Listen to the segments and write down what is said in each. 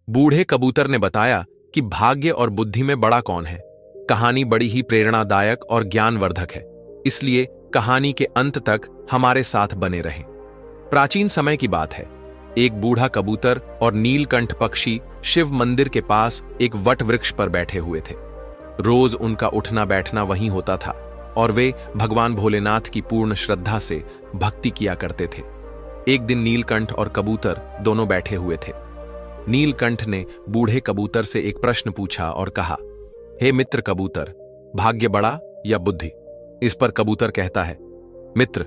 बूढ़े कबूतर ने बताया कि भाग्य और बुद्धि में बड़ा कौन है। कहानी बड़ी ही प्रेरणादायक और ज्ञानवर्धक है, इसलिए कहानी के अंत तक हमारे साथ बने रहें। प्राचीन समय की बात है। एक बूढ़ा कबूतर और नीलकंठ पक्षी शिव मंदिर के पास एक वट वृक्ष पर बैठे हुए थे। रोज उनका उठना बैठना वहीं होता था और वे भगवान भोलेनाथ की पूर्ण श्रद्धा से भक्ति किया करते थे। एक दिन नीलकंठ और कबूतर दोनों बैठे हुए थे। नीलकंठ ने बूढ़े कबूतर से एक प्रश्न पूछा और कहा, हे मित्र कबूतर, भाग्य बड़ा या बुद्धि? इस पर कबूतर कहता है, मित्र,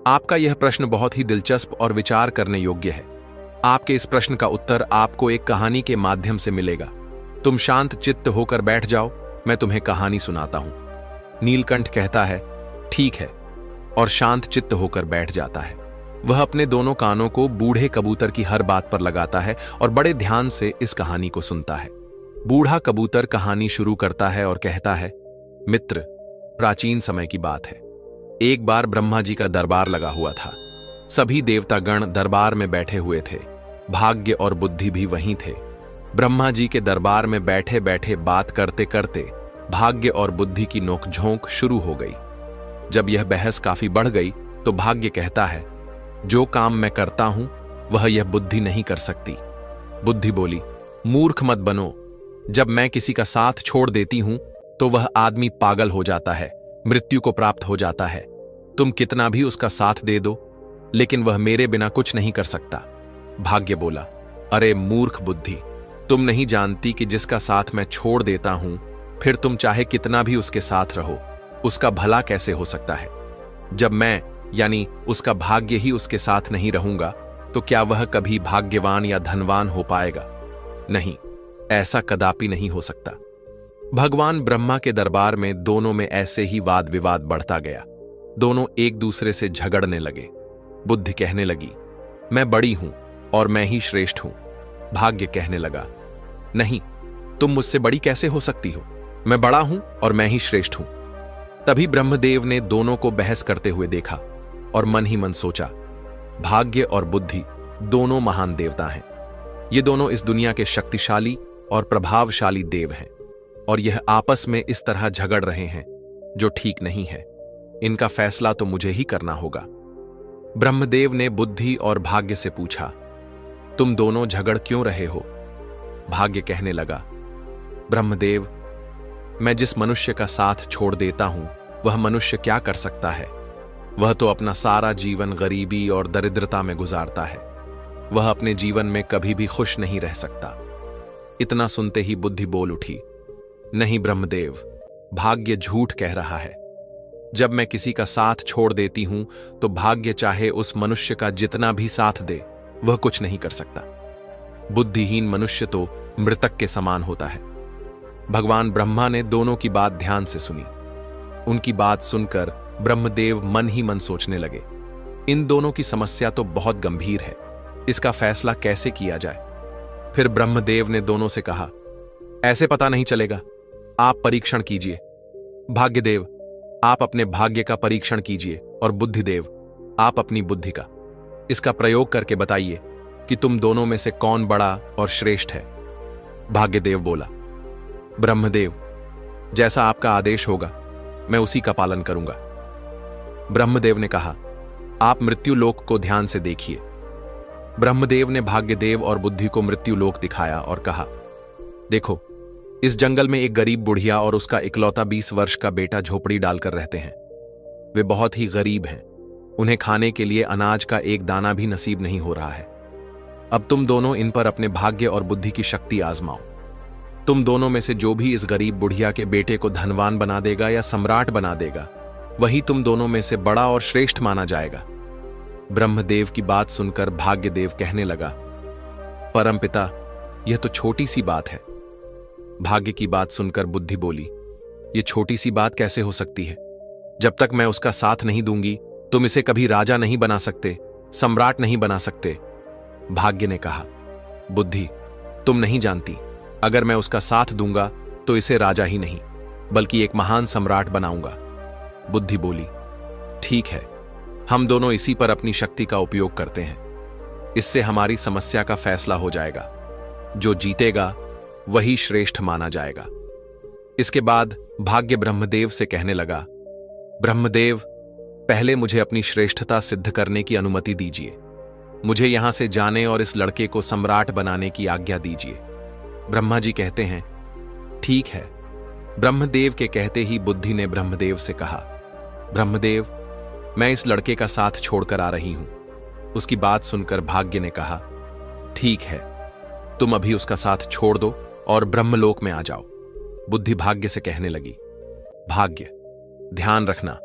आपका यह प्रश्न बहुत ही दिलचस्प और विचार करने योग्य है। आपके इस प्रश्न का उत्तर आपको एक कहानी के माध्यम से मिलेगा। तुम शांत चित्त होकर बैठ जाओ, मैं तुम्हें कहानी सुनाता हूं। नीलकंठ कहता है, ठीक है, और शांत चित्त होकर बैठ जाता है। वह अपने दोनों कानों को बूढ़े कबूतर की हर बात पर लगाता है और बड़े ध्यान से इस कहानी को सुनता है। बूढ़ा कबूतर कहानी शुरू करता है और कहता है, मित्र, प्राचीन समय की बात है। एक बार ब्रह्मा जी का दरबार लगा हुआ था। सभी देवतागण दरबार में बैठे हुए थे। भाग्य और बुद्धि भी वहीं थे। ब्रह्मा जी के दरबार में बैठे बैठे बात करते करते भाग्य और बुद्धि की नोकझोंक शुरू हो गई। जब यह बहस काफी बढ़ गई तो भाग्य कहता है, जो काम मैं करता हूं वह यह बुद्धि नहीं कर सकती। बुद्धि बोली, मूर्ख मत बनो। जब मैं किसी का साथ छोड़ देती हूं तो वह आदमी पागल हो जाता है, मृत्यु को प्राप्त हो जाता है। तुम कितना भी उसका साथ दे दो, लेकिन वह मेरे बिना कुछ नहीं कर सकता। भाग्य बोला, अरे मूर्ख बुद्धि, तुम नहीं जानती कि जिसका साथ मैं छोड़ देता हूं, फिर तुम चाहे कितना भी उसके साथ रहो, उसका भला कैसे हो सकता है? जब मैं यानी उसका भाग्य ही उसके साथ नहीं रहूंगा तो क्या वह कभी भाग्यवान या धनवान हो पाएगा? नहीं, ऐसा कदापि नहीं हो सकता। भगवान ब्रह्मा के दरबार में दोनों में ऐसे ही वाद विवाद बढ़ता गया। दोनों एक दूसरे से झगड़ने लगे। बुद्धि कहने लगी, मैं बड़ी हूं और मैं ही श्रेष्ठ हूं। भाग्य कहने लगा, नहीं, तुम मुझसे बड़ी कैसे हो सकती हो? मैं बड़ा हूं और मैं ही श्रेष्ठ हूं। तभी ब्रह्मदेव ने दोनों को बहस करते हुए देखा और मन ही मन सोचा, भाग्य और बुद्धि दोनों महान देवता हैं। ये दोनों इस दुनिया के शक्तिशाली और प्रभावशाली देव हैं और यह आपस में इस तरह झगड़ रहे हैं, जो ठीक नहीं है। इनका फैसला तो मुझे ही करना होगा। ब्रह्मदेव ने बुद्धि और भाग्य से पूछा, तुम दोनों झगड़ क्यों रहे हो? भाग्य कहने लगा, ब्रह्मदेव, मैं जिस मनुष्य का साथ छोड़ देता हूं वह मनुष्य क्या कर सकता है? वह तो अपना सारा जीवन गरीबी और दरिद्रता में गुजारता है। वह अपने जीवन में कभी भी खुश नहीं रह सकता। इतना सुनते ही बुद्धि बोल उठी, नहीं ब्रह्मदेव, भाग्य झूठ कह रहा है। जब मैं किसी का साथ छोड़ देती हूं तो भाग्य चाहे उस मनुष्य का जितना भी साथ दे, वह कुछ नहीं कर सकता। बुद्धिहीन मनुष्य तो मृतक के समान होता है। भगवान ब्रह्मा ने दोनों की बात ध्यान से सुनी। उनकी बात सुनकर ब्रह्मदेव मन ही मन सोचने लगे, इन दोनों की समस्या तो बहुत गंभीर है, इसका फैसला कैसे किया जाए? फिर ब्रह्मदेव ने दोनों से कहा, ऐसे पता नहीं चलेगा, आप परीक्षण कीजिए। भाग्यदेव, आप अपने भाग्य का परीक्षण कीजिए और बुद्धिदेव, आप अपनी बुद्धि का। इसका प्रयोग करके बताइए कि तुम दोनों में से कौन बड़ा और श्रेष्ठ है। भाग्यदेव बोला, ब्रह्मदेव, जैसा आपका आदेश होगा मैं उसी का पालन करूंगा। ब्रह्मदेव ने कहा, आप मृत्युलोक को ध्यान से देखिए। ब्रह्मदेव ने भाग्यदेव और बुद्धि को मृत्युलोक दिखाया और कहा, देखो, इस जंगल में एक गरीब बुढ़िया और उसका इकलौता 20 वर्ष का बेटा झोपड़ी डालकर रहते हैं। वे बहुत ही गरीब हैं। उन्हें खाने के लिए अनाज का एक दाना भी नसीब नहीं हो रहा है। अब तुम दोनों इन पर अपने भाग्य और बुद्धि की शक्ति आजमाओ। तुम दोनों में से जो भी इस गरीब बुढ़िया के बेटे को धनवान बना देगा या सम्राट बना देगा, वही तुम दोनों में से बड़ा और श्रेष्ठ माना जाएगा। ब्रह्मदेव की बात सुनकर भाग्यदेव कहने लगा, परमपिता, यह तो छोटी सी बात है। भाग्य की बात सुनकर बुद्धि बोली, यह छोटी सी बात कैसे हो सकती है? जब तक मैं उसका साथ नहीं दूंगी तुम इसे कभी राजा नहीं बना सकते, सम्राट नहीं बना सकते। भाग्य ने कहा, बुद्धि, तुम नहीं जानती, अगर मैं उसका साथ दूंगा तो इसे राजा ही नहीं बल्कि एक महान सम्राट बनाऊंगा। बुद्धि बोली, ठीक है, हम दोनों इसी पर अपनी शक्ति का उपयोग करते हैं। इससे हमारी समस्या का फैसला हो जाएगा। जो जीतेगा वही श्रेष्ठ माना जाएगा। इसके बाद भाग्य ब्रह्मदेव से कहने लगा, ब्रह्मदेव, पहले मुझे अपनी श्रेष्ठता सिद्ध करने की अनुमति दीजिए। मुझे यहां से जाने और इस लड़के को सम्राट बनाने की आज्ञा दीजिए। ब्रह्मा जी कहते हैं, ठीक है। ब्रह्मदेव के कहते ही बुद्धि ने ब्रह्मदेव से कहा, ब्रह्मदेव, मैं इस लड़के का साथ छोड़कर आ रही हूं। उसकी बात सुनकर भाग्य ने कहा, ठीक है, तुम अभी उसका साथ छोड़ दो और ब्रह्मलोक में आ जाओ। बुद्धि भाग्य से कहने लगी, भाग्य, ध्यान रखना,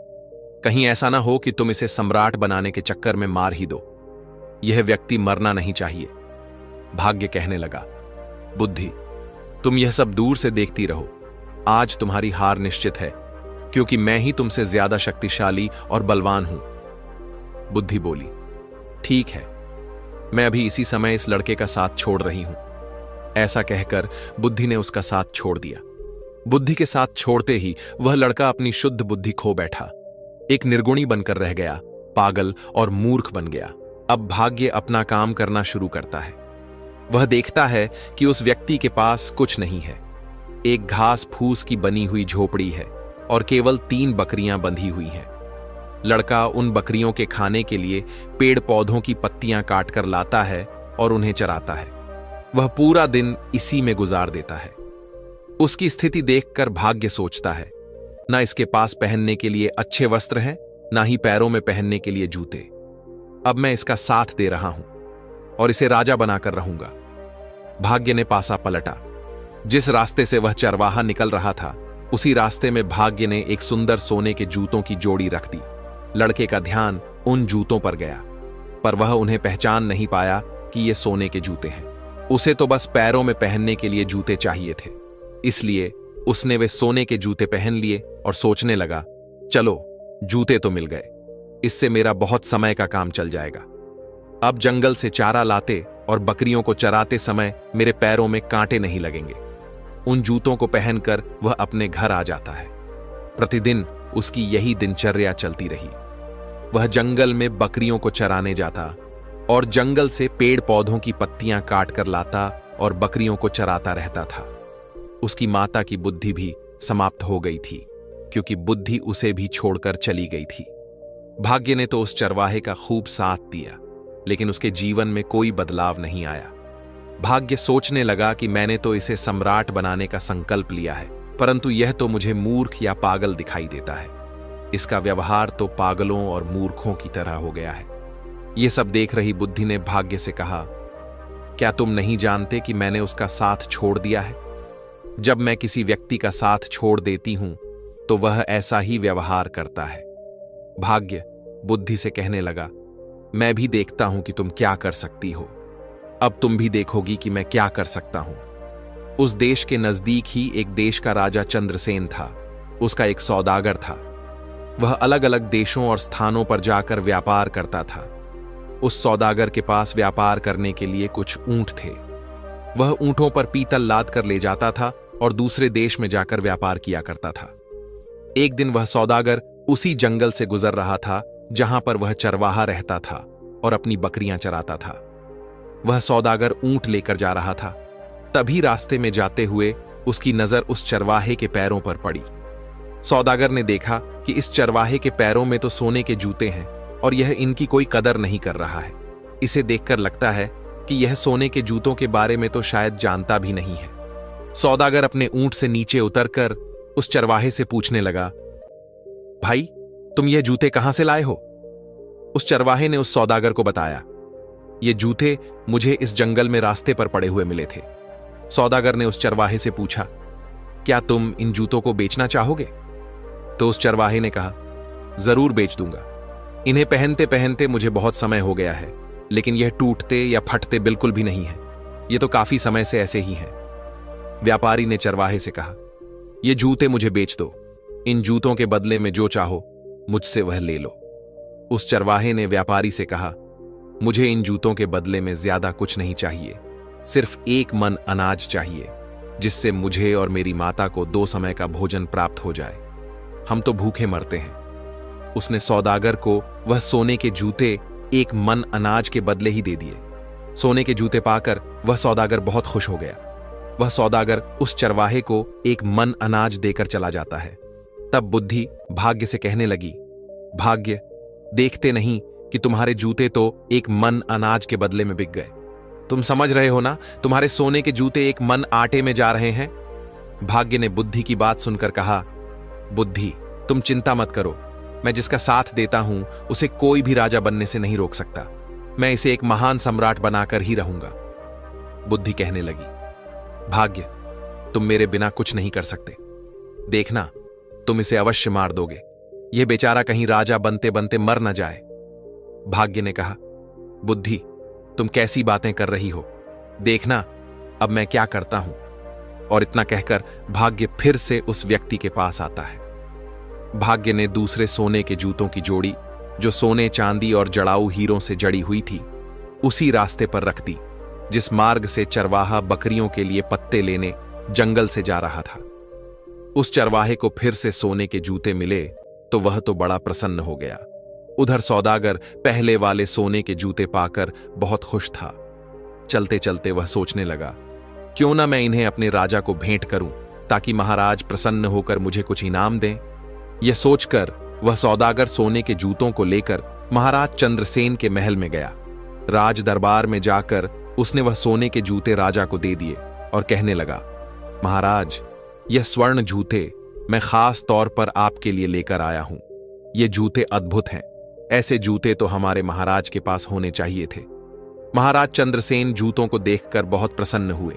कहीं ऐसा ना हो कि तुम इसे सम्राट बनाने के चक्कर में मार ही दो। यह व्यक्ति मरना नहीं चाहिए। भाग्य कहने लगा, बुद्धि, तुम यह सब दूर से देखती रहो। आज तुम्हारी हार निश्चित है, क्योंकि मैं ही तुमसे ज्यादा शक्तिशाली और बलवान हूं। बुद्धि बोली, ठीक है, मैं अभी इसी समय इस लड़के का साथ छोड़ रही हूं। ऐसा कहकर बुद्धि ने उसका साथ छोड़ दिया। बुद्धि के साथ छोड़ते ही वह लड़का अपनी शुद्ध बुद्धि खो बैठा, एक निर्गुणी बनकर रह गया, पागल और मूर्ख बन गया। अब भाग्य अपना काम करना शुरू करता है। वह देखता है कि उस व्यक्ति के पास कुछ नहीं है। एक घास फूस की बनी हुई झोपड़ी है और केवल 3 बकरियां बंधी हुई हैं। लड़का उन बकरियों के खाने के लिए पेड़ पौधों की पत्तियां काटकर लाता है और उन्हें चराता है। वह पूरा दिन इसी में गुजार देता है। उसकी स्थिति देखकर भाग्य सोचता है, ना इसके पास पहनने के लिए अच्छे वस्त्र हैं, ना ही पैरों में पहनने के लिए जूते। अब मैं इसका साथ दे रहा हूं और इसे राजा बनाकर रहूंगा। भाग्य ने पासा पलटा। जिस रास्ते से वह चरवाहा निकल रहा था, उसी रास्ते में भाग्य ने एक सुंदर सोने के जूतों की जोड़ी रख दी। लड़के का ध्यान उन जूतों पर गया, पर वह उन्हें पहचान नहीं पाया कि ये सोने के जूते हैं। उसे तो बस पैरों में पहनने के लिए जूते चाहिए थे, इसलिए उसने वे सोने के जूते पहन लिए और सोचने लगा, चलो जूते तो मिल गए, इससे मेरा बहुत समय का काम चल जाएगा। अब जंगल से चारा लाते और बकरियों को चराते समय मेरे पैरों में कांटे नहीं लगेंगे। उन जूतों को पहनकर वह अपने घर आ जाता है। प्रतिदिन उसकी यही दिनचर्या चलती रही। वह जंगल में बकरियों को चराने जाता और जंगल से पेड़ पौधों की पत्तियां काट कर लाता और बकरियों को चराता रहता था। उसकी माता की बुद्धि भी समाप्त हो गई थी, क्योंकि बुद्धि उसे भी छोड़कर चली गई थी। भाग्य ने तो उस चरवाहे का खूब साथ दिया, लेकिन उसके जीवन में कोई बदलाव नहीं आया। भाग्य सोचने लगा कि मैंने तो इसे सम्राट बनाने का संकल्प लिया है, परंतु यह तो मुझे मूर्ख या पागल दिखाई देता है। इसका व्यवहार तो पागलों और मूर्खों की तरह हो गया है। यह सब देख रही बुद्धि ने भाग्य से कहा, क्या तुम नहीं जानते कि मैंने उसका साथ छोड़ दिया है? जब मैं किसी व्यक्ति का साथ छोड़ देती हूं तो वह ऐसा ही व्यवहार करता है। भाग्य बुद्धि से कहने लगा, मैं भी देखता हूं कि तुम क्या कर सकती हो। अब तुम भी देखोगी कि मैं क्या कर सकता हूं। उस देश के नजदीक ही एक देश का राजा चंद्रसेन था। उसका एक सौदागर था। वह अलग अलग देशों और स्थानों पर जाकर व्यापार करता था। उस सौदागर के पास व्यापार करने के लिए कुछ ऊंट थे। वह ऊंटों पर पीतल लाद कर ले जाता था और दूसरे देश में जाकर व्यापार किया करता था। एक दिन वह सौदागर उसी जंगल से गुजर रहा था जहां पर वह चरवाहा रहता था और अपनी बकरियां चराता था। वह सौदागर ऊंट लेकर जा रहा था। तभी रास्ते में जाते हुए उसकी नजर उस चरवाहे के पैरों पर पड़ी। सौदागर ने देखा कि इस चरवाहे के पैरों में तो सोने के जूते हैं और यह इनकी कोई कदर नहीं कर रहा है। इसे देखकर लगता है कि यह सोने के जूतों के बारे में तो शायद जानता भी नहीं है। सौदागर अपने ऊंट से नीचे उतरकर उस चरवाहे से पूछने लगा, भाई, तुम यह जूते कहां से लाए हो? उस चरवाहे ने उस सौदागर को बताया, ये जूते मुझे इस जंगल में रास्ते पर पड़े हुए मिले थे। सौदागर ने उस चरवाहे से पूछा, क्या तुम इन जूतों को बेचना चाहोगे? तो उस चरवाहे ने कहा, जरूर बेच दूंगा। इन्हें पहनते पहनते मुझे बहुत समय हो गया है, लेकिन यह टूटते या फटते बिल्कुल भी नहीं है। ये तो काफी समय से ऐसे ही हैं। व्यापारी ने चरवाहे से कहा, ये जूते मुझे बेच दो। इन जूतों के बदले में जो चाहो मुझसे वह ले लो। उस चरवाहे ने व्यापारी से कहा, मुझे इन जूतों के बदले में ज्यादा कुछ नहीं चाहिए, सिर्फ 1 मन अनाज चाहिए, जिससे मुझे और मेरी माता को 2 समय का भोजन प्राप्त हो जाए। हम तो भूखे मरते हैं। उसने सौदागर को वह सोने के जूते 1 मन अनाज के बदले ही दे दिए। सोने के जूते पाकर वह सौदागर बहुत खुश हो गया। वह सौदागर उस चरवाहे को एक मन अनाज देकर चला जाता है। तब बुद्धि भाग्य से कहने लगी, भाग्य, देखते नहीं कि तुम्हारे जूते तो एक मन अनाज के बदले में बिक गए। तुम समझ रहे हो ना, तुम्हारे सोने के जूते एक मन आटे में जा रहे हैं। भाग्य ने बुद्धि की बात सुनकर कहा, बुद्धि, तुम चिंता मत करो। मैं जिसका साथ देता हूं उसे कोई भी राजा बनने से नहीं रोक सकता। मैं इसे एक महान सम्राट बनाकर ही रहूंगा। बुद्धि कहने लगी, भाग्य, तुम मेरे बिना कुछ नहीं कर सकते। देखना, तुम इसे अवश्य मार दोगे। यह बेचारा कहीं राजा बनते बनते मर न जाए। भाग्य ने कहा, बुद्धि, तुम कैसी बातें कर रही हो, देखना अब मैं क्या करता हूं। और इतना कहकर भाग्य फिर से उस व्यक्ति के पास आता है। भाग्य ने दूसरे सोने के जूतों की जोड़ी, जो सोने चांदी और जड़ाऊ हीरों से जड़ी हुई थी, उसी रास्ते पर रख दी जिस मार्ग से चरवाहा बकरियों के लिए पत्ते लेने जंगल से जा रहा था। उस चरवाहे को फिर से सोने के जूते मिले तो वह तो बड़ा प्रसन्न हो गया। उधर सौदागर पहले वाले सोने के जूते पाकर बहुत खुश था। चलते चलते वह सोचने लगा, क्यों ना मैं इन्हें अपने राजा को भेंट करूं ताकि महाराज प्रसन्न होकर मुझे कुछ इनाम दें। यह सोचकर वह सौदागर सोने के जूतों को लेकर महाराज चंद्रसेन के महल में गया। राज दरबार में जाकर उसने वह सोने के जूते राजा को दे दिए और कहने लगा, महाराज, यह स्वर्ण जूते मैं खास तौर पर आपके लिए लेकर आया हूं। ये जूते अद्भुत हैं। ऐसे जूते तो हमारे महाराज के पास होने चाहिए थे। महाराज चंद्रसेन जूतों को देखकर बहुत प्रसन्न हुए।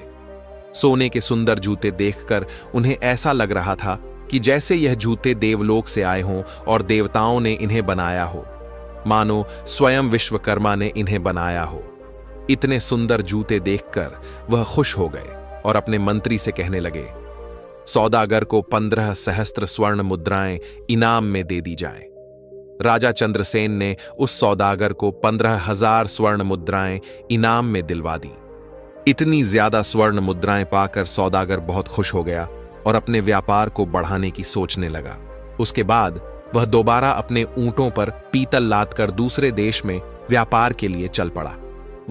सोने के सुंदर जूते देखकर उन्हें ऐसा लग रहा था कि जैसे यह जूते देवलोक से आए हों और देवताओं ने इन्हें बनाया हो, मानो स्वयं विश्वकर्मा ने इन्हें बनाया हो। इतने सुंदर जूते देखकर वह खुश हो गए और अपने मंत्री से कहने लगे, सौदागर को 15 सहस्त्र स्वर्ण मुद्राएं इनाम में दे दी जाए। राजा चंद्रसेन ने उस सौदागर को 15,000 स्वर्ण मुद्राएं इनाम में दिलवा दी। इतनी ज्यादा स्वर्ण मुद्राएं पाकर सौदागर बहुत खुश हो गया और अपने व्यापार को बढ़ाने की सोचने लगा। उसके बाद वह दोबारा अपने ऊंटों पर पीतल लादकर दूसरे देश में व्यापार के लिए चल पड़ा।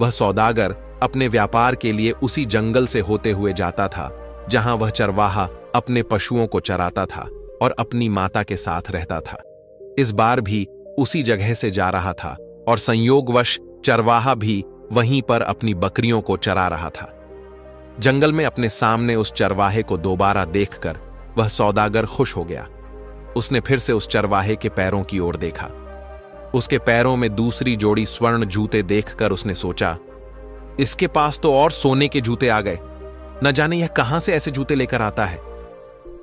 वह सौदागर अपने व्यापार के लिए उसी जंगल से होते हुए जाता था जहां वह चरवाहा अपने पशुओं को चराता था और अपनी माता के साथ रहता था। इस बार भी उसी जगह से जा रहा था और संयोगवश चरवाहा भी वहीं पर अपनी बकरियों को चरा रहा था। जंगल में अपने सामने उस चरवाहे को दोबारा देखकर वह सौदागर खुश हो गया। उसने फिर से उस चरवाहे के पैरों की ओर देखा। उसके पैरों में दूसरी जोड़ी स्वर्ण जूते देखकर उसने सोचा, इसके पास तो और सोने के जूते आ गए। न जाने यह कहां से ऐसे जूते लेकर आता है।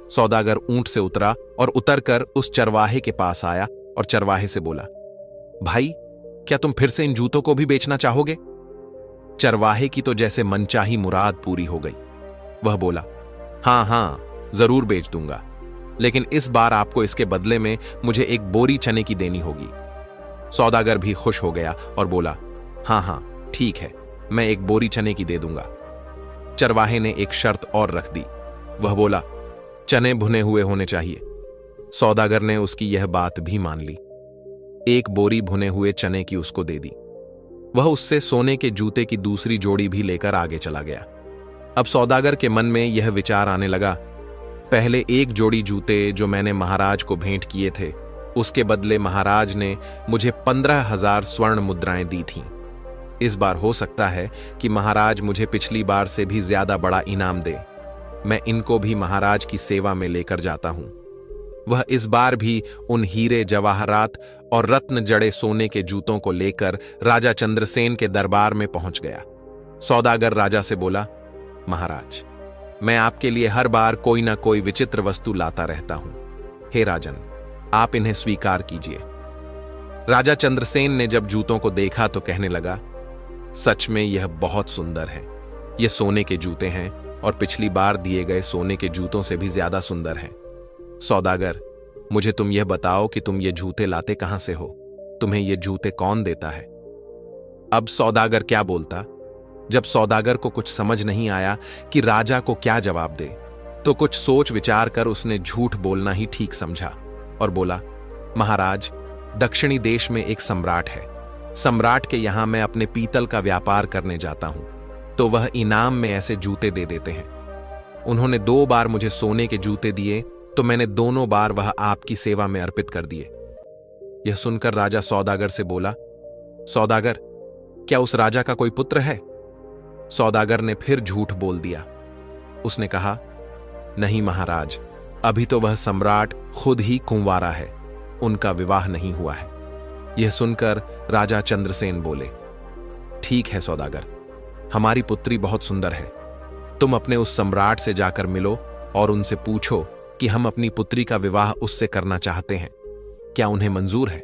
सौदागर ऊंट से उतरा और उतरकर उस चरवाहे के पास आया और चरवाहे से बोला, भाई, क्या तुम फिर से इन जूतों को भी बेचना चाहोगे? चरवाहे की तो जैसे मनचाही मुराद पूरी हो गई। वह बोला, हां, जरूर बेच दूंगा, लेकिन इस बार आपको इसके बदले में मुझे एक बोरी चने की देनी होगी। सौदागर भी खुश हो गया और बोला, हां, ठीक है, मैं एक बोरी चने की दे दूंगा। चरवाहे ने एक शर्त और रख दी। वह बोला, चने भुने हुए होने चाहिए। सौदागर ने उसकी यह बात भी मान ली। एक बोरी भुने हुए चने की उसको दे दी। वह उससे सोने के जूते की दूसरी जोड़ी भी लेकर आगे चला गया। अब सौदागर के मन में यह विचार आने लगा, पहले एक जोड़ी जूते जो मैंने महाराज को भेंट किए थे, उसके बदले महाराज ने मुझे 15,000 स्वर्ण मुद्राएं दी थीं। इस बार हो सकता है कि महाराज मुझे पिछली बार से भी ज्यादा बड़ा इनाम दे। मैं इनको भी महाराज की सेवा में लेकर जाता हूं। वह इस बार भी उन हीरे जवाहरात और रत्न जड़े सोने के जूतों को लेकर राजा चंद्रसेन के दरबार में पहुंच गया। सौदागर राजा से बोला, महाराज, मैं आपके लिए हर बार कोई ना कोई विचित्र वस्तु लाता रहता हूं। हे राजन, आप इन्हें स्वीकार कीजिए। राजा चंद्रसेन ने जब जूतों को देखा तो कहने लगा, सच में यह बहुत सुंदर है। ये सोने के जूते हैं और पिछली बार दिए गए सोने के जूतों से भी ज्यादा सुंदर हैं। सौदागर, मुझे तुम यह बताओ कि तुम ये जूते लाते कहां से हो? तुम्हें ये जूते कौन देता है? अब सौदागर क्या बोलता? जब सौदागर को कुछ समझ नहीं आया कि राजा को क्या जवाब दे, तो कुछ सोच विचार कर उसने झूठ बोलना ही ठीक समझा और बोला, महाराज, दक्षिणी देश में एक सम्राट है। सम्राट के यहां मैं अपने पीतल का व्यापार करने जाता हूं, तो वह इनाम में ऐसे जूते दे देते हैं। उन्होंने 2 बार मुझे सोने के जूते दिए, तो मैंने दोनों बार वह आपकी सेवा में अर्पित कर दिए। यह सुनकर राजा सौदागर से बोला, सौदागर, क्या उस राजा का कोई पुत्र है? सौदागर ने फिर झूठ बोल दिया। उसने कहा, नहीं महाराज, अभी तो वह सम्राट खुद ही कुंवारा है, उनका विवाह नहीं हुआ है। यह सुनकर राजा चंद्रसेन बोले, ठीक है सौदागर, हमारी पुत्री बहुत सुंदर है। तुम अपने उस सम्राट से जाकर मिलो और उनसे पूछो कि हम अपनी पुत्री का विवाह उससे करना चाहते हैं, क्या उन्हें मंजूर है?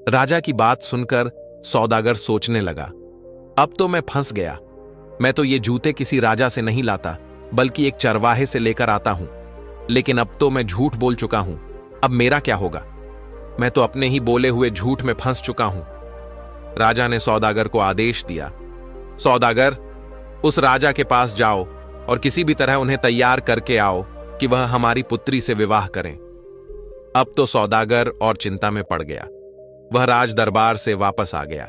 राजा की बात सुनकर सौदागर सोचने लगा, अब तो मैं फंस गया। मैं तो ये जूते किसी राजा से नहीं लाता, बल्कि एक चरवाहे से लेकर आता हूं। लेकिन अब तो मैं झूठ बोल चुका हूं, अब मेरा क्या होगा? मैं तो अपने ही बोले हुए झूठ में फंस चुका हूं। राजा ने सौदागर को आदेश दिया, सौदागर, उस राजा के पास जाओ और किसी भी तरह उन्हें तैयार करके आओ कि वह हमारी पुत्री से विवाह करें। अब तो सौदागर और चिंता में पड़ गया। वह राज दरबार से वापस आ गया।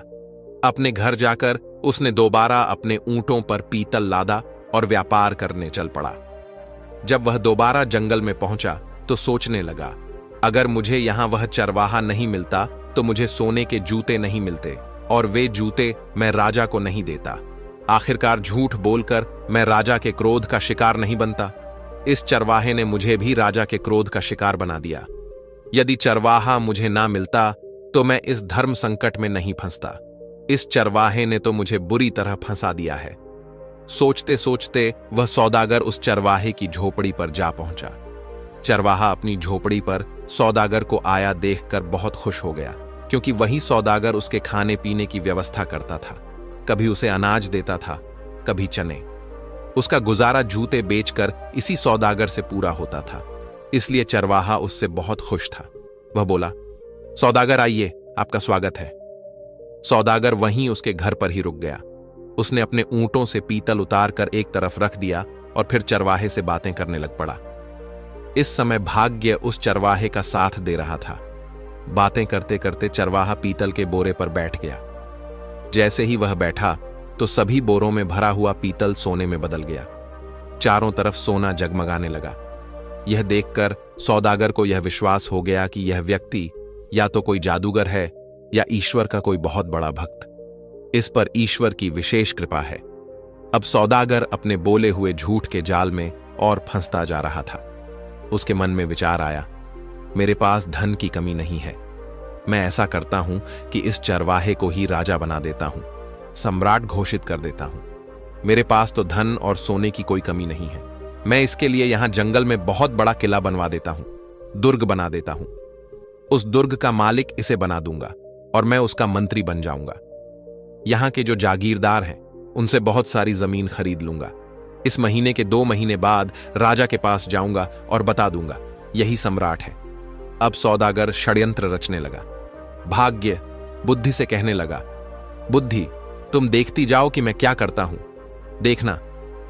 अपने घर जाकर उसने दोबारा अपने ऊंटों पर पीतल लादा और व्यापार करने चल पड़ा। जब वह दोबारा जंगल में पहुंचा तो सोचने लगा, अगर मुझे यहां वह चरवाहा नहीं मिलता तो मुझे सोने के जूते नहीं मिलते और वे जूते मैं राजा को नहीं देता। आखिरकार झूठ बोलकर मैं राजा के क्रोध का शिकार नहीं बनता। इस चरवाहे ने मुझे भी राजा के क्रोध का शिकार बना दिया। यदि चरवाहा मुझे ना मिलता तो मैं इस धर्म संकट में नहीं फंसता। इस चरवाहे ने तो मुझे बुरी तरह फंसा दिया है। सोचते सोचते वह सौदागर उस चरवाहे की झोपड़ी पर जा पहुंचा। चरवाहा अपनी झोपड़ी पर सौदागर को आया देखकर बहुत खुश हो गया, क्योंकि वही सौदागर उसके खाने पीने की व्यवस्था करता था। कभी उसे अनाज देता था, कभी चने। उसका गुजारा जूते बेचकर इसी सौदागर से पूरा होता था, इसलिए चरवाहा उससे बहुत खुश था। वह बोला, सौदागर आइए, आपका स्वागत है। सौदागर वहीं उसके घर पर ही रुक गया। उसने अपने ऊंटों से पीतल उतारकर एक तरफ रख दिया और फिर चरवाहे से बातें करने लग पड़ा। इस समय भाग्य उस चरवाहे का साथ दे रहा था। बातें करते करते चरवाहा पीतल के बोरे पर बैठ गया। जैसे ही वह बैठा तो सभी बोरों में भरा हुआ पीतल सोने में बदल गया। चारों तरफ सोना जगमगाने लगा। यह देखकर सौदागर को यह विश्वास हो गया कि यह व्यक्ति या तो कोई जादूगर है या ईश्वर का कोई बहुत बड़ा भक्त। इस पर ईश्वर की विशेष कृपा है। अब सौदागर अपने बोले हुए झूठ के जाल में और फंसता जा रहा था। उसके मन में विचार आया, मेरे पास धन की कमी नहीं है। मैं ऐसा करता हूं कि इस चरवाहे को ही राजा बना देता हूं, सम्राट घोषित कर देता हूं। मेरे पास तो धन और सोने की कोई कमी नहीं है। मैं इसके लिए यहां जंगल में बहुत बड़ा किला बनवा देता हूं, दुर्ग बना देता हूं। उस दुर्ग का मालिक इसे बना दूंगा और मैं उसका मंत्री बन जाऊंगा। यहां के जो जागीरदार हैं उनसे बहुत सारी जमीन खरीद लूंगा। इस महीने के 2 महीने बाद राजा के पास जाऊंगा और बता दूंगा, यही सम्राट है। अब सौदागर षड्यंत्र रचने लगा। भाग्य बुद्धि से कहने लगा, बुद्धि, तुम देखती जाओ कि मैं क्या करता हूं। देखना,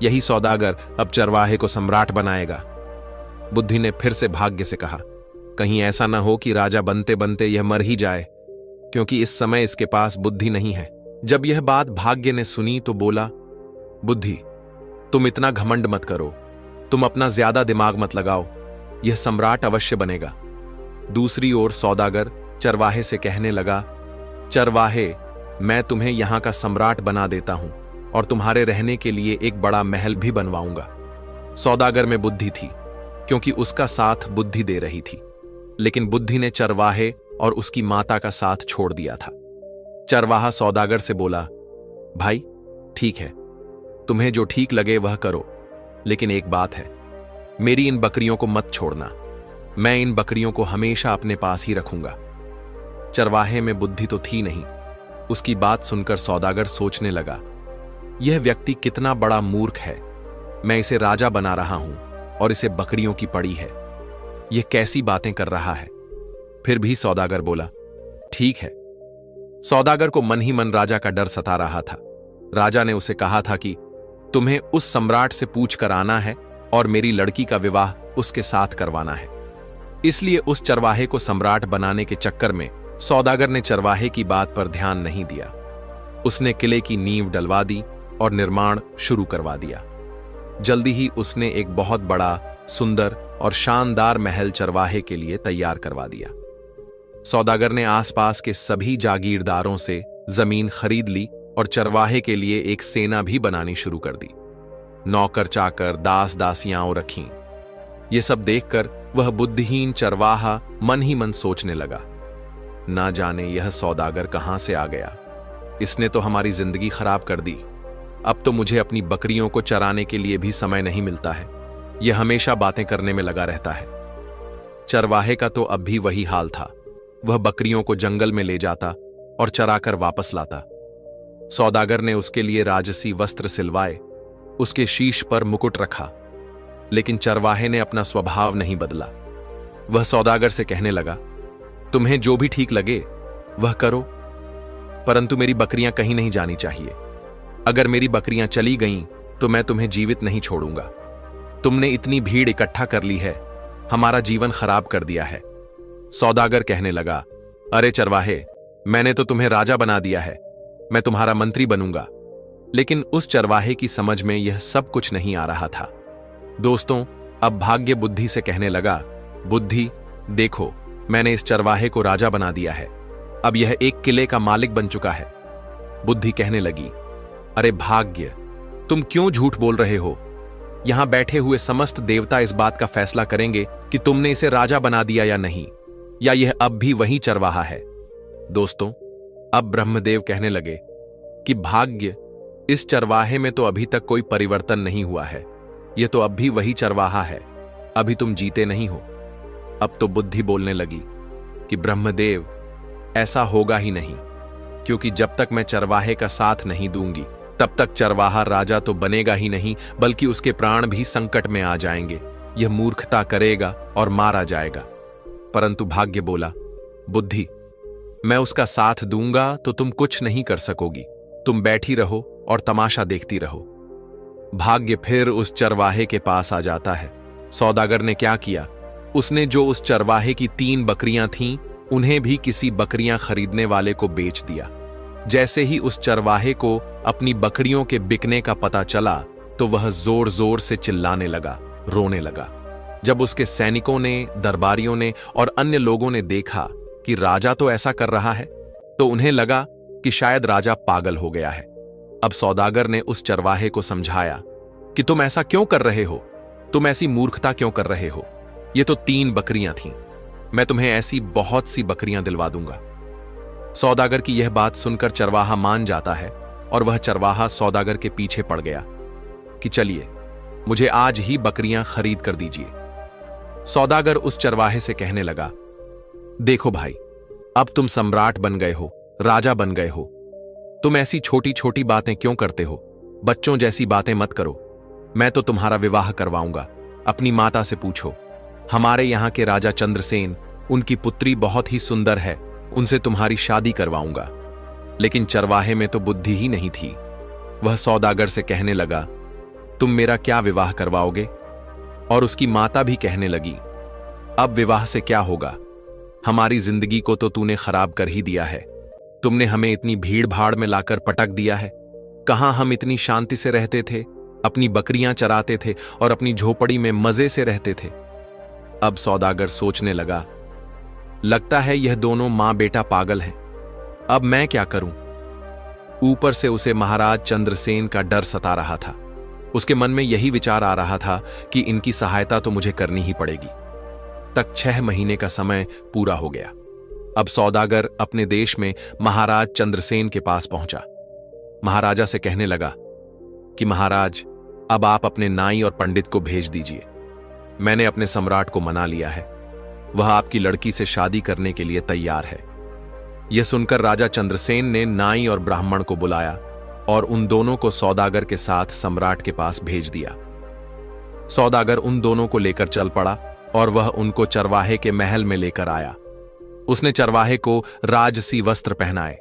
यही सौदागर अब चरवाहे को सम्राट बनाएगा। बुद्धि ने फिर से भाग्य से कहा, कहीं ऐसा ना हो कि राजा बनते बनते यह मर ही जाए, क्योंकि इस समय इसके पास बुद्धि नहीं है। जब यह बात भाग्य ने सुनी तो बोला, बुद्धि, तुम इतना घमंड मत करो, तुम अपना ज्यादा दिमाग मत लगाओ, यह सम्राट अवश्य बनेगा। दूसरी ओर सौदागर चरवाहे से कहने लगा, चरवाहे, मैं तुम्हें यहां का सम्राट बना देता हूं और तुम्हारे रहने के लिए एक बड़ा महल भी बनवाऊंगा। सौदागर में बुद्धि थी, क्योंकि उसका साथ बुद्धि दे रही थी, लेकिन बुद्धि ने चरवाहे और उसकी माता का साथ छोड़ दिया था। चरवाहा सौदागर से बोला, भाई ठीक है, तुम्हें जो ठीक लगे वह करो, लेकिन एक बात है, मेरी इन बकरियों को मत छोड़ना। मैं इन बकरियों को हमेशा अपने पास ही रखूंगा। चरवाहे में बुद्धि तो थी नहीं। उसकी बात सुनकर सौदागर सोचने लगा, यह व्यक्ति कितना बड़ा मूर्ख है। मैं इसे राजा बना रहा हूं और इसे बकरियों की पड़ी है। यह कैसी बातें कर रहा है। फिर भी सौदागर बोला, ठीक है। सौदागर को मन ही मन राजा का डर सता रहा था। राजा ने उसे कहा था कि तुम्हें उस सम्राट से पूछ कर आना है और मेरी लड़की का विवाह उसके साथ करवाना है। इसलिए उस चरवाहे को सम्राट बनाने के चक्कर में सौदागर ने चरवाहे की बात पर ध्यान नहीं दिया। उसने किले की नींव डलवा दी और निर्माण शुरू करवा दिया। जल्दी ही उसने एक बहुत बड़ा, सुंदर और शानदार महल चरवाहे के लिए तैयार करवा दिया। सौदागर ने आसपास के सभी जागीरदारों से जमीन खरीद ली और चरवाहे के लिए एक सेना भी बनानी शुरू कर दी। नौकर चाकर, दास दासियां रखीं। ये सब देखकर वह बुद्धिहीन चरवाहा मन ही मन सोचने लगा, ना जाने यह सौदागर कहां से आ गया। इसने तो हमारी जिंदगी खराब कर दी। अब तो मुझे अपनी बकरियों को चराने के लिए भी समय नहीं मिलता है। यह हमेशा बातें करने में लगा रहता है। चरवाहे का तो अब भी वही हाल था। वह बकरियों को जंगल में ले जाता और चराकर वापस लाता। सौदागर ने उसके लिए राजसी वस्त्र सिलवाए, उसके शीश पर मुकुट रखा, लेकिन चरवाहे ने अपना स्वभाव नहीं बदला। वह सौदागर से कहने लगा, तुम्हें जो भी ठीक लगे वह करो, परंतु मेरी बकरियां कहीं नहीं जानी चाहिए। अगर मेरी बकरियां चली गईं तो मैं तुम्हें जीवित नहीं छोड़ूंगा। तुमने इतनी भीड़ इकट्ठा कर ली है, हमारा जीवन खराब कर दिया है। सौदागर कहने लगा, अरे चरवाहे, मैंने तो तुम्हें राजा बना दिया है, मैं तुम्हारा मंत्री बनूंगा। लेकिन उस चरवाहे की समझ में यह सब कुछ नहीं आ रहा था। दोस्तों, अब भाग्य बुद्धि से कहने लगा, बुद्धि देखो, मैंने इस चरवाहे को राजा बना दिया है। अब यह एक किले का मालिक बन चुका है। बुद्धि कहने लगी, अरे भाग्य, तुम क्यों झूठ बोल रहे हो? यहां बैठे हुए समस्त देवता इस बात का फैसला करेंगे कि तुमने इसे राजा बना दिया या नहीं, या यह अब भी वही चरवाहा है। दोस्तों, अब ब्रह्मदेव कहने लगे कि भाग्य, इस चरवाहे में तो अभी तक कोई परिवर्तन नहीं हुआ है। यह तो अब भी वही चरवाहा है। अभी तुम जीते नहीं हो। अब तो बुद्धि बोलने लगी कि ब्रह्मदेव, ऐसा होगा ही नहीं, क्योंकि जब तक मैं चरवाहे का साथ नहीं दूंगी तब तक चरवाहा राजा तो बनेगा ही नहीं, बल्कि उसके प्राण भी संकट में आ जाएंगे। यह मूर्खता करेगा और मारा जाएगा। परंतु भाग्य बोला, बुद्धि, मैं उसका साथ दूंगा तो तुम कुछ नहीं कर सकोगी। तुम बैठी रहो और तमाशा देखती रहो। भाग्य फिर उस चरवाहे के पास आ जाता है। सौदागर ने क्या किया? उसने जो उस चरवाहे की 3 बकरियां थीं, उन्हें भी किसी बकरियां खरीदने वाले को बेच दिया। जैसे ही उस चरवाहे को अपनी बकरियों के बिकने का पता चला तो वह जोर जोर से चिल्लाने लगा, रोने लगा। जब उसके सैनिकों ने, दरबारियों ने और अन्य लोगों ने देखा कि राजा तो ऐसा कर रहा है, तो उन्हें लगा कि शायद राजा पागल हो गया है। अब सौदागर ने उस चरवाहे को समझाया कि तुम ऐसा क्यों कर रहे हो? तुम ऐसी मूर्खता क्यों कर रहे हो? ये तो 3 बकरियां थीं। मैं तुम्हें ऐसी बहुत सी बकरियां दिलवा दूंगा। सौदागर की यह बात सुनकर चरवाहा मान जाता है और वह चरवाहा सौदागर के पीछे पड़ गया कि चलिए, मुझे आज ही बकरियां खरीद कर दीजिए। सौदागर उस चरवाहे से कहने लगा, देखो भाई, अब तुम सम्राट बन गए हो, राजा बन गए हो। तुम ऐसी छोटी छोटी बातें क्यों करते हो? बच्चों जैसी बातें मत करो। मैं तो तुम्हारा विवाह करवाऊंगा। अपनी माता से पूछो। हमारे यहां के राजा चंद्रसेन, उनकी पुत्री बहुत ही सुंदर है, उनसे तुम्हारी शादी करवाऊंगा। लेकिन चरवाहे में तो बुद्धि ही नहीं थी। वह सौदागर से कहने लगा, तुम मेरा क्या विवाह करवाओगे? और उसकी माता भी कहने लगी, अब विवाह से क्या होगा? हमारी जिंदगी को तो तूने खराब कर ही दिया है। तुमने हमें इतनी भीड़ भाड़ में लाकर पटक दिया है। कहां हम इतनी शांति से रहते थे, अपनी बकरियां चराते थे और अपनी झोपड़ी में मजे से रहते थे। अब सौदागर सोचने लगा, लगता है यह दोनों मां बेटा पागल हैं। अब मैं क्या करूं? ऊपर से उसे महाराज चंद्रसेन का डर सता रहा था। उसके मन में यही विचार आ रहा था कि इनकी सहायता तो मुझे करनी ही पड़ेगी। तक 6 महीने का समय पूरा हो गया। अब सौदागर अपने देश में महाराज चंद्रसेन के पास पहुंचा। महाराजा से कहने लगा कि महाराज, अब आप अपने नाई और पंडित को भेज दीजिए। मैंने अपने सम्राट को मना लिया है। वह आपकी लड़की से शादी करने के लिए तैयार है। यह सुनकर राजा चंद्रसेन ने नाई और ब्राह्मण को बुलाया और उन दोनों को सौदागर के साथ सम्राट के पास भेज दिया। सौदागर उन दोनों को लेकर चल पड़ा और वह उनको चरवाहे के महल में लेकर आया। उसने चरवाहे को राजसी वस्त्र पहनाए।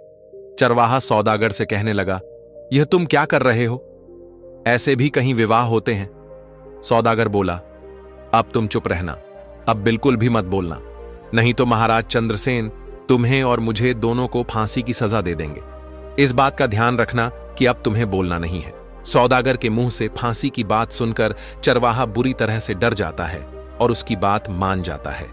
चरवाहा सौदागर से कहने लगा, यह तुम क्या कर रहे हो? ऐसे भी कहीं विवाह होते हैं? सौदागर बोला, अब तुम चुप रहना, अब बिल्कुल भी मत बोलना, नहीं तो महाराज चंद्रसेन तुम्हें और मुझे दोनों को फांसी की सजा दे देंगे। इस बात का ध्यान रखना कि अब तुम्हें बोलना नहीं है। सौदागर के मुंह से फांसी की बात सुनकर चरवाहा बुरी तरह से डर जाता है और उसकी बात मान जाता है।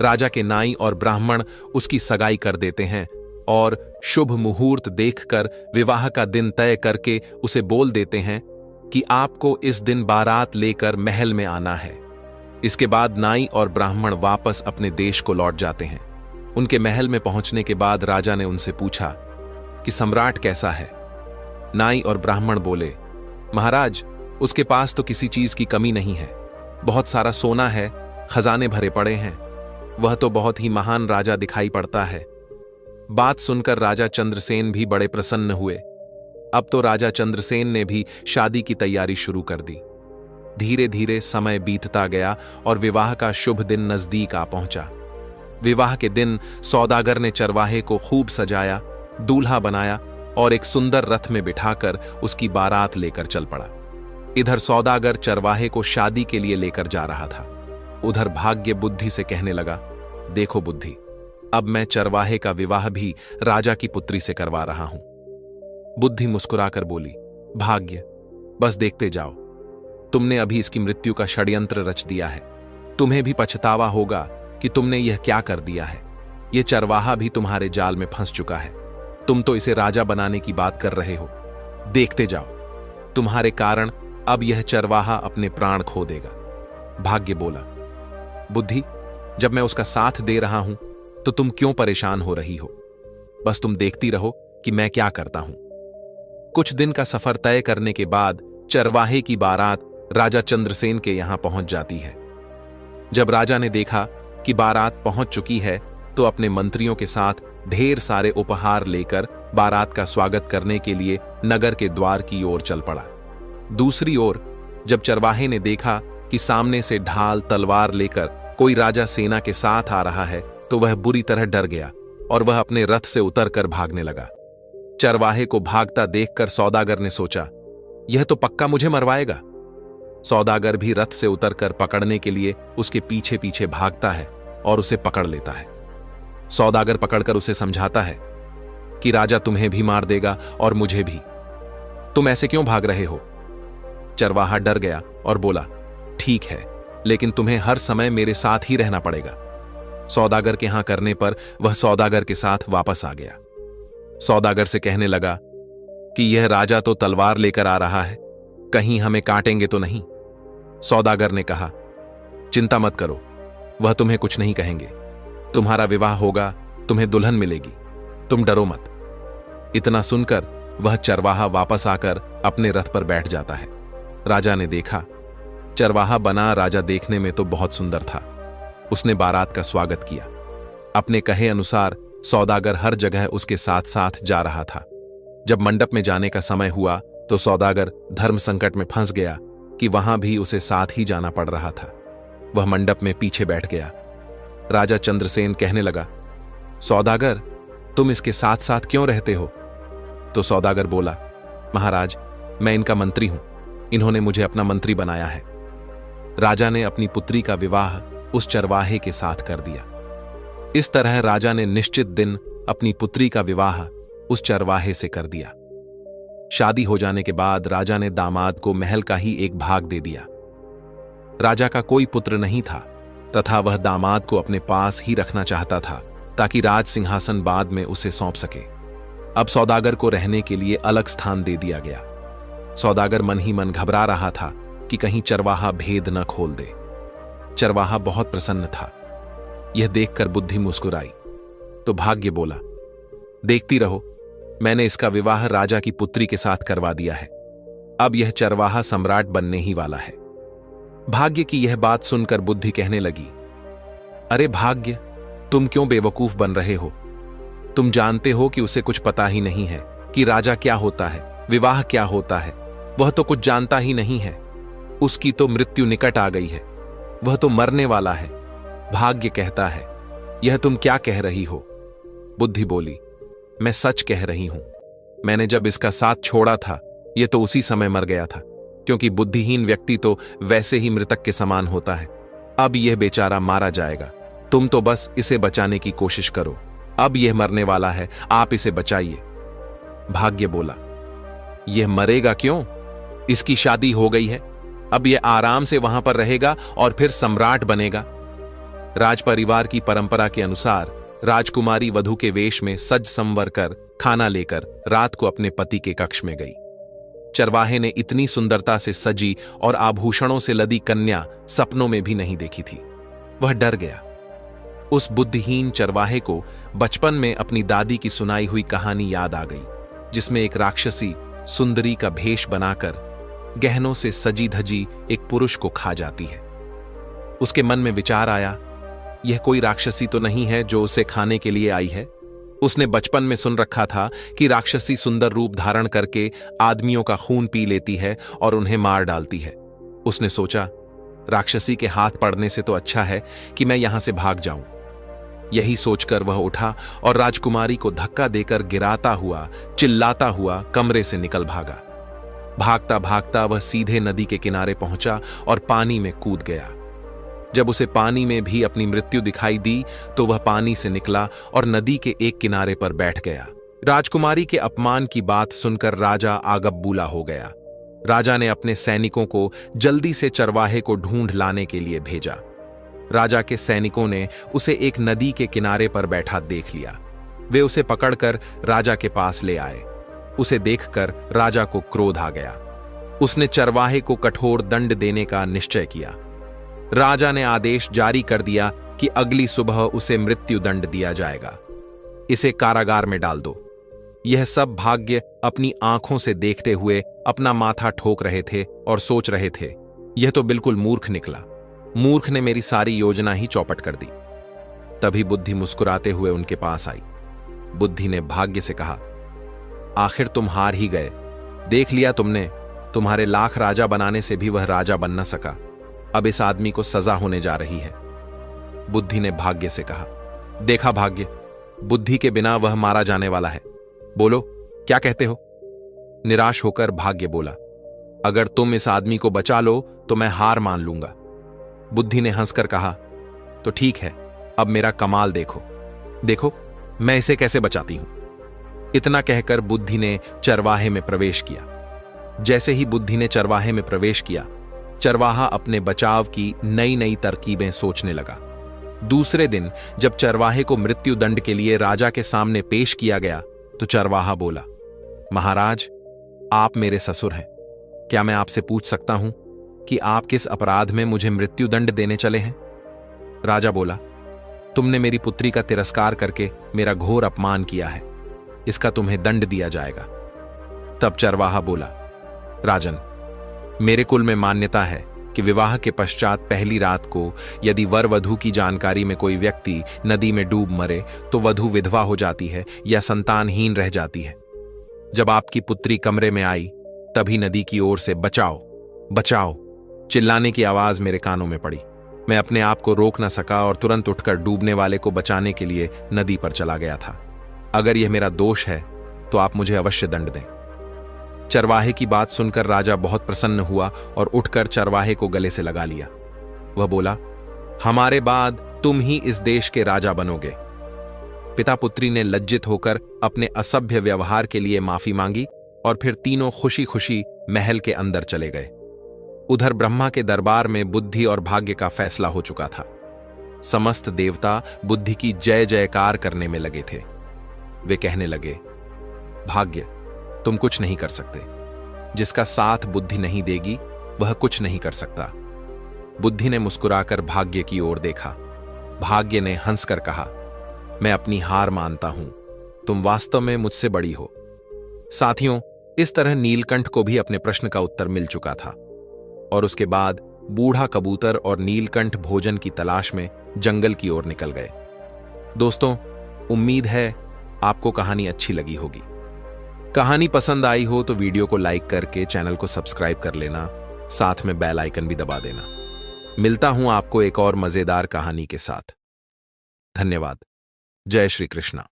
राजा के नाई और ब्राह्मण उसकी सगाई कर देते हैं और शुभ मुहूर्त देखकर विवाह का दिन तय करके उसे बोल देते हैं कि आपको इस दिन बारात लेकर महल में आना है। इसके बाद नाई और ब्राह्मण वापस अपने देश को लौट जाते हैं। उनके महल में पहुंचने के बाद राजा ने उनसे पूछा कि सम्राट कैसा है। नाई और ब्राह्मण बोले, महाराज, उसके पास तो किसी चीज की कमी नहीं है। बहुत सारा सोना है, खजाने भरे पड़े हैं। वह तो बहुत ही महान राजा दिखाई पड़ता है। बात सुनकर राजा चंद्रसेन भी बड़े प्रसन्न हुए। अब तो राजा चंद्रसेन ने भी शादी की तैयारी शुरू कर दी। धीरे धीरे समय बीतता गया और विवाह का शुभ दिन नजदीक आ पहुंचा। विवाह के दिन सौदागर ने चरवाहे को खूब सजाया, दूल्हा बनाया और एक सुंदर रथ में बिठाकर उसकी बारात लेकर चल पड़ा। इधर सौदागर चरवाहे को शादी के लिए लेकर जा रहा था। उधर भाग्य बुद्धि से कहने लगा, देखो बुद्धि, अब मैं चरवाहे का विवाह भी राजा की पुत्री से करवा रहा हूं। बुद्धि मुस्कुराकर बोली, भाग्य, बस देखते जाओ। तुमने अभी इसकी मृत्यु का षड्यंत्र रच दिया है। तुम्हें भी पछतावा होगा कि तुमने यह क्या कर दिया है। यह चरवाहा भी तुम्हारे जाल में फंस चुका है। तुम तो इसे राजा बनाने की बात कर रहे हो। देखते जाओ, तुम्हारे कारण अब यह चरवाहा अपने प्राण खो देगा। भाग्य बोला, बुद्धि, जब मैं उसका साथ दे रहा हूं तो तुम क्यों परेशान हो रही हो? बस तुम देखती रहो कि मैं क्या करता हूं। कुछ दिन का सफर तय करने के बाद चरवाहे की बारात राजा चंद्रसेन के यहां पहुंच जाती है। जब राजा ने देखा कि बारात पहुंच चुकी है तो अपने मंत्रियों के साथ ढेर सारे उपहार लेकर बारात का स्वागत करने के लिए नगर के द्वार की ओर चल पड़ा। दूसरी ओर जब चरवाहे ने देखा कि सामने से ढाल तलवार लेकर कोई राजा सेना के साथ आ रहा है तो वह बुरी तरह डर गया और वह अपने रथ से उतरकर भागने लगा। चरवाहे को भागता देखकर सौदागर ने सोचा, यह तो पक्का मुझे मरवाएगा। सौदागर भी रथ से उतरकर पकड़ने के लिए उसके पीछे पीछे भागता है और उसे पकड़ लेता है। सौदागर पकड़कर उसे समझाता है कि राजा तुम्हें भी मार देगा और मुझे भी। तुम ऐसे क्यों भाग रहे हो? चरवाहा डर गया और बोला, ठीक है, लेकिन तुम्हें हर समय मेरे साथ ही रहना पड़ेगा। सौदागर के यहां करने पर वह सौदागर के साथ वापस आ गया। सौदागर से कहने लगा कि यह राजा तो तलवार लेकर आ रहा है, कहीं हमें काटेंगे तो नहीं। सौदागर ने कहा, चिंता मत करो, वह तुम्हें कुछ नहीं कहेंगे। तुम्हारा विवाह होगा, तुम्हें दुल्हन मिलेगी, तुम डरो मत। इतना सुनकर वह चरवाहा वापस आकर अपने रथ पर बैठ जाता है। राजा ने देखा, चरवाहा बना राजा देखने में तो बहुत सुंदर था। उसने बारात का स्वागत किया। अपने कहे अनुसार सौदागर हर जगह उसके साथ साथ जा रहा था। जब मंडप में जाने का समय हुआ तो सौदागर धर्म संकट में फंस गया कि वहां भी उसे साथ ही जाना पड़ रहा था। वह मंडप में पीछे बैठ गया। राजा चंद्रसेन कहने लगा, सौदागर, तुम इसके साथ साथ क्यों रहते हो? तो सौदागर बोला, महाराज, मैं इनका मंत्री हूं, इन्होंने मुझे अपना मंत्री बनाया है। राजा ने अपनी पुत्री का विवाह उस चरवाहे के साथ कर दिया। इस तरह राजा ने निश्चित दिन अपनी पुत्री का विवाह उस चरवाहे से कर दिया। शादी हो जाने के बाद राजा ने दामाद को महल का ही एक भाग दे दिया। राजा का कोई पुत्र नहीं था तथा वह दामाद को अपने पास ही रखना चाहता था ताकि राज सिंहासन बाद में उसे सौंप सके। अब सौदागर को रहने के लिए अलग स्थान दे दिया गया। सौदागर मन ही मन घबरा रहा था कि कहीं चरवाहा भेद न खोल दे। चरवाहा बहुत प्रसन्न था। यह देखकर बुद्धि मुस्कुराई तो भाग्य बोला, देखती रहो, मैंने इसका विवाह राजा की पुत्री के साथ करवा दिया है। अब यह चरवाहा सम्राट बनने ही वाला है। भाग्य की यह बात सुनकर बुद्धि कहने लगी, अरे भाग्य, तुम क्यों बेवकूफ बन रहे हो? तुम जानते हो कि उसे कुछ पता ही नहीं है कि राजा क्या होता है, विवाह क्या होता है। वह तो कुछ जानता ही नहीं है। उसकी तो मृत्यु निकट आ गई है, वह तो मरने वाला है। भाग्य कहता है, यह तुम क्या कह रही हो? बुद्धि बोली, मैं सच कह रही हूं। मैंने जब इसका साथ छोड़ा था यह तो उसी समय मर गया था, क्योंकि बुद्धिहीन व्यक्ति तो वैसे ही मृतक के समान होता है। अब यह बेचारा मारा जाएगा। तुम तो बस इसे बचाने की कोशिश करो। अब यह मरने वाला है, आप इसे बचाइए। भाग्य बोला, यह मरेगा क्यों? इसकी शादी हो गई है, अब यह आराम से वहां पर रहेगा और फिर सम्राट बनेगा। राज परिवार की परंपरा के अनुसार राजकुमारी वधू के वेश में सज संवर कर खाना लेकर रात को अपने पति के कक्ष में गई। चरवाहे ने इतनी सुंदरता से सजी और आभूषणों से लदी कन्या सपनों में भी नहीं देखी थी। वह डर गया। उस बुद्धिहीन चरवाहे को बचपन में अपनी दादी की सुनाई हुई कहानी याद आ गई, जिसमें एक राक्षसी सुंदरी का भेष बनाकर गहनों से सजी धजी एक पुरुष को खा जाती है। उसके मन में विचार आया, यह कोई राक्षसी तो नहीं है जो उसे खाने के लिए आई है। उसने बचपन में सुन रखा था कि राक्षसी सुंदर रूप धारण करके आदमियों का खून पी लेती है और उन्हें मार डालती है। उसने सोचा, राक्षसी के हाथ पड़ने से तो अच्छा है कि मैं यहां से भाग जाऊं। यही सोचकर वह उठा और राजकुमारी को धक्का देकर गिराता हुआ, चिल्लाता हुआ कमरे से निकल भागा। भागता भागता वह सीधे नदी के किनारे पहुंचा और पानी में कूद गया। जब उसे पानी में भी अपनी मृत्यु दिखाई दी तो वह पानी से निकला और नदी के एक किनारे पर बैठ गया। राजकुमारी के अपमान की बात सुनकर राजा आगबबूला हो गया। राजा ने अपने सैनिकों को जल्दी से चरवाहे को ढूंढ लाने के लिए भेजा। राजा के सैनिकों ने उसे एक नदी के किनारे पर बैठा देख लिया। वे उसे पकड़कर राजा के पास ले आए। उसे देखकर राजा को क्रोध आ गया। उसने चरवाहे को कठोर दंड देने का निश्चय किया। राजा ने आदेश जारी कर दिया कि अगली सुबह उसे मृत्यु दंड दिया जाएगा। इसे कारागार में डाल दो। यह सब भाग्य अपनी आंखों से देखते हुए अपना माथा ठोक रहे थे और सोच रहे थे, यह तो बिल्कुल मूर्ख निकला। मूर्ख ने मेरी सारी योजना ही चौपट कर दी। तभी बुद्धि मुस्कुराते हुए उनके पास आई। बुद्धि ने भाग्य से कहा, आखिर तुम हार ही गए। देख लिया तुमने, तुम्हारे लाख राजा बनाने से भी वह राजा बन न सका। अब इस आदमी को सजा होने जा रही है। बुद्धि ने भाग्य से कहा, देखा भाग्य, बुद्धि के बिना वह मारा जाने वाला है। बोलो क्या कहते हो? निराश होकर भाग्य बोला, अगर तुम इस आदमी को बचा लो तो मैं हार मान लूंगा। बुद्धि ने हंसकर कहा, तो ठीक है, अब मेरा कमाल देखो। देखो मैं इसे कैसे बचाती हूं। इतना कहकर बुद्धि ने चरवाहे में प्रवेश किया। जैसे ही बुद्धि ने चरवाहे में प्रवेश किया, चरवाहा अपने बचाव की नई नई तरकीबें सोचने लगा। दूसरे दिन जब चरवाहे को मृत्यु दंड के लिए राजा के सामने पेश किया गया तो चरवाहा बोला, महाराज, आप मेरे ससुर हैं। क्या मैं आपसे पूछ सकता हूं कि आप किस अपराध में मुझे मृत्यु दंड देने चले हैं? राजा बोला, तुमने मेरी पुत्री का तिरस्कार करके मेरा घोर अपमान किया है। इसका तुम्हें दंड दिया जाएगा। तब चरवाहा बोला, राजन, मेरे कुल में मान्यता है कि विवाह के पश्चात पहली रात को यदि वर वधू की जानकारी में कोई व्यक्ति नदी में डूब मरे तो वधू विधवा हो जाती है या संतानहीन रह जाती है। जब आपकी पुत्री कमरे में आई तभी नदी की ओर से बचाओ बचाओ चिल्लाने की आवाज मेरे कानों में पड़ी। मैं अपने आप को रोक न सका और तुरंत उठकर डूबने वाले को बचाने के लिए नदी पर चला गया था। अगर यह मेरा दोष है तो आप मुझे अवश्य दंड दें। चरवाहे की बात सुनकर राजा बहुत प्रसन्न हुआ और उठकर चरवाहे को गले से लगा लिया। वह बोला, हमारे बाद तुम ही इस देश के राजा बनोगे। पिता पुत्री ने लज्जित होकर अपने असभ्य व्यवहार के लिए माफी मांगी और फिर तीनों खुशी खुशी महल के अंदर चले गए। उधर ब्रह्मा के दरबार में बुद्धि और भाग्य का फैसला हो चुका था। समस्त देवता बुद्धि की जय जयकार करने में लगे थे। वे कहने लगे, भाग्य, तुम कुछ नहीं कर सकते। जिसका साथ बुद्धि नहीं देगी वह कुछ नहीं कर सकता। बुद्धि ने मुस्कुराकर भाग्य की ओर देखा। भाग्य ने हंसकर कहा, मैं अपनी हार मानता हूं, तुम वास्तव में मुझसे बड़ी हो। साथियों, इस तरह नीलकंठ को भी अपने प्रश्न का उत्तर मिल चुका था और उसके बाद बूढ़ा कबूतर और नीलकंठ भोजन की तलाश में जंगल की ओर निकल गए। दोस्तों, उम्मीद है आपको कहानी अच्छी लगी होगी। कहानी पसंद आई हो तो वीडियो को लाइक करके चैनल को सब्सक्राइब कर लेना, साथ में बेल आइकन भी दबा देना। मिलता हूं आपको एक और मजेदार कहानी के साथ। धन्यवाद। जय श्री कृष्णा।